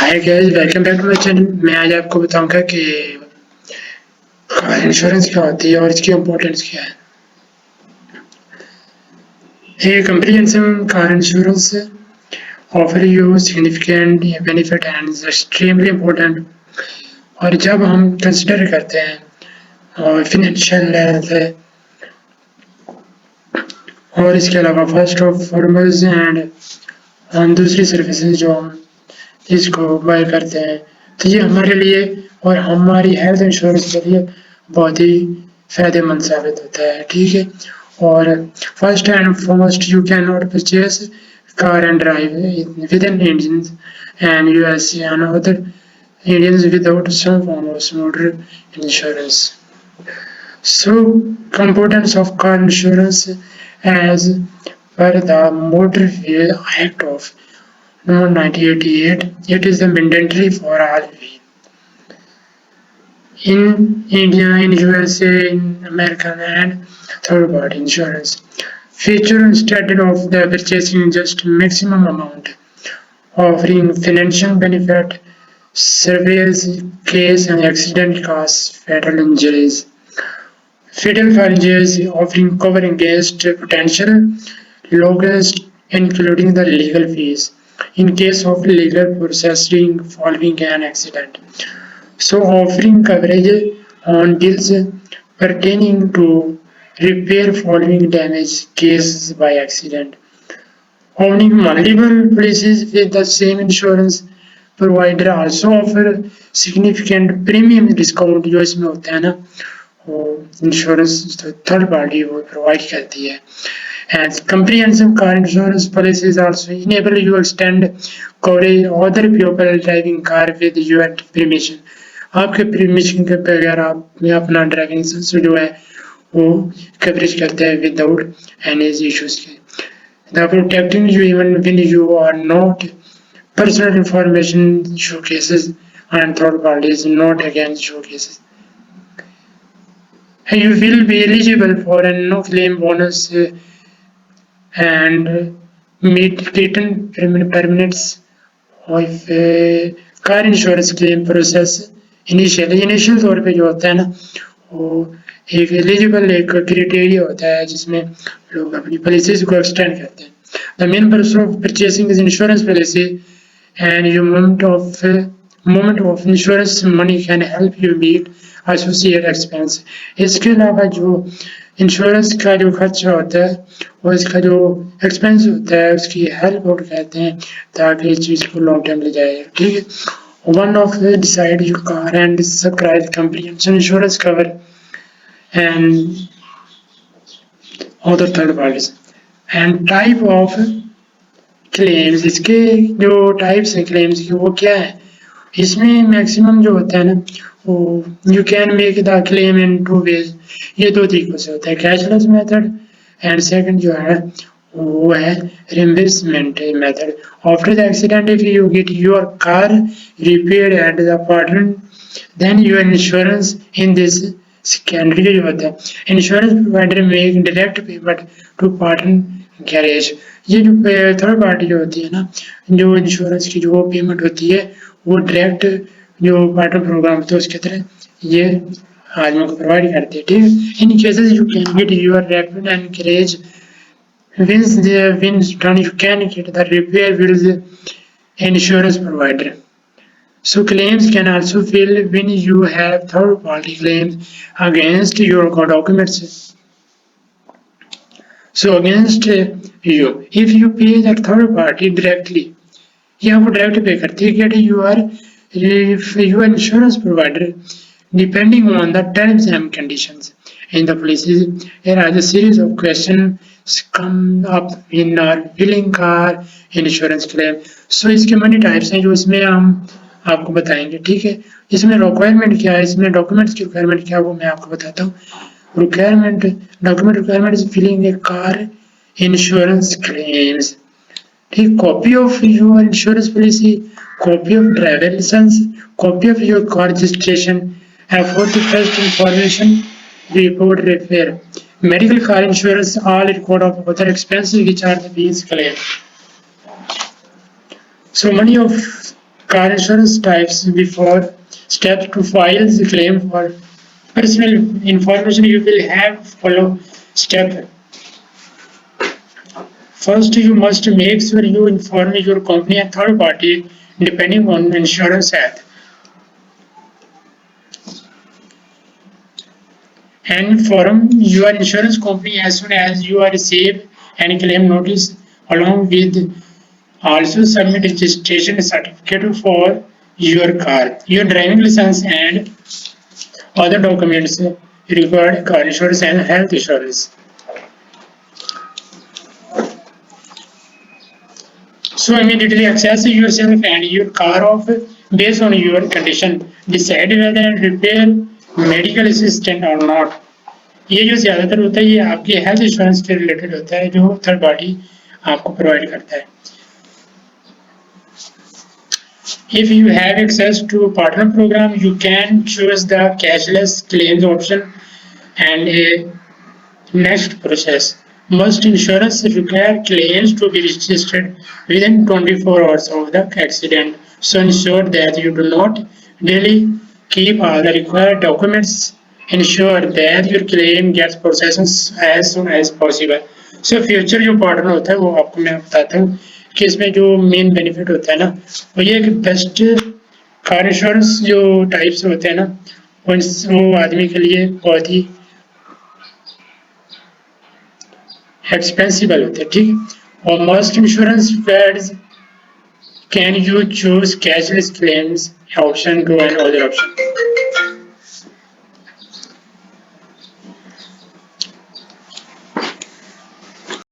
Hi guys, welcome back to my channel. मैं आज आपको बताऊंगा कि कार इंश्योरेंस क्या होती है और इसकी इम्पोर्टेंस क्या है। A comprehensive car insurance offer you significant benefit and is extremely important। और जब हम कंसिडर करते हैं और फिनेंशियल हेल्थ है और इसके अलावा फर्स्ट ऑफ फॉरमर्स एंड हम दूसरी सर्विसेज जो हम इसको बाय करते हैं, तो ये हमारे लिए और हमारी हेल्थ इंश्योरेंस के लिए बहुत ही फ़ायदेमंद साबित होता है। ठीक है। और first and foremost, you can not purchase car and drive with in Indian and USA and other Indians without some form of motor insurance. So, components of car insurance as per the Motor Vehicle Act of 1988, it is the mandatory for all in India, in USA, in America, and third party insurance. Feature instead of the purchasing just maximum amount, offering financial benefit, service, case and accident costs, fatal injuries. Fatal injuries offering cover against potential losses, including the legal fees in case of legal processing following an accident. So offering coverage on bills pertaining to repair following damage cases by accident. Owning multiple policies with the same insurance provider also offer significant premium discount जो इसमें होता है ना, वो insurance third party वो provide करती है। And comprehensive car insurance policies also enable you to extend coverage other people driving car with your permission. आपके परमिशन के बगैर आप अपना ड्राइविंग से जो है वो कवरेज करते हैं विदाउट एनी इश्यूज के। The protecting you even when you are not personal information showcases and third parties not against showcases. You will be eligible for a no claim bonus and meet written permits of car insurance claim process। Initial तौर पे जो होता है ना, वो एक eligible एक criteria होता है जिसमें लोग अपनी पॉलिसीज को एक्सटेंड करते हैं। The main purpose of purchasing is insurance policy and you moment of insurance money can help you meet associate expense. इसके अलावा जो इंश्योरेंस का जो खर्चा होता है और इसका जो एक्सपेंस होता है उसकी हेल्प आउट कहते हैं ताकि इस चीज़ को लॉन्ग टर्म ले जाए। ठीक है। One of the decide your car and subscribe comprehensive insurance cover and other third parties and type of claims। इसके जो टाइप्स हैं क्लेम्स की वो क्या है, इसमें मैक्सिमम जो होता है ना वो you can make the claim in two ways. ये दो तरीकों से होता है, कैशलेस मेथड एंड सेकंड जो है वो है reimbursement method। After the accident, if you get your car repaired at the partner, then your insurance in this secondary जो होता है insurance provider make direct payment to partner garage. ये जो third party जो होती है ना, जो इंश्योरेंस की जो पेमेंट होती है वो डायरेक्ट जो पार्टनर प्रोग्राम होता है उसके तरह ये आदमियों को प्रोवाइड करती है। ठीक है। In cases you can get your rapid and garage Once the wins done, you can get the repair bills insurance provider. So claims can also fail when you have third-party claims against your documents. So against you, if you pay the third party directly, या वो direct पे करती है gate your insurance provider depending on the terms and conditions in the policies। There are a series of questions come up in our billing car insurance claim। So इसके money types हैं जो इसमें हम आपको बताएंगे। ठीक है। इसमें रिक्वायरमेंट क्या है, इसमें डॉक्यूमेंट्स की रिक्वायरमेंट क्या है वो मैं आपको बताता हूँ। Requirement document requirement is filling a car insurance claims. ठीक, copy of your insurance policy, copy of driver license, copy of your car registration, for the first information report repair, medical car insurance, all record of other expenses which are the being claimed। So money of car insurance types before steps to file the claim for personal information. You will have follow step. First, you must make sure you inform your company and third party depending on insurance health. And inform your insurance company as soon as you are receive any claim notice. Along with also submit registration certificate for your car, your driving license and other documents required car insurance and health insurance. So immediately access yourself and your car off based on your condition. Decide whether repair medical assistant or not. ये जो ज़्यादातर होता है ये आपके health insurance के related होता है जो थर्ड पार्टी आपको प्रोवाइड करता है. If you have access to a partner program, you can choose the cashless claims option and a next process. Most insurance require claims to be registered within 24 hours of the accident. So ensure that you do not daily keep all the required documents. Ensure that your claim gets processed as soon as possible. So future जो partner होता है वो आपको मैं बताता हूँ कि इसमें जो मेन बेनिफिट होता है ना वो ये कि बेस्ट कार इंश्योरेंस जो टाइप्स होते हैं ना वो आदमी के लिए बहुत ही एक्सपेंसिबल होते हैं. ठीक. और must insurance plans can you choose cashless claims option two and other option.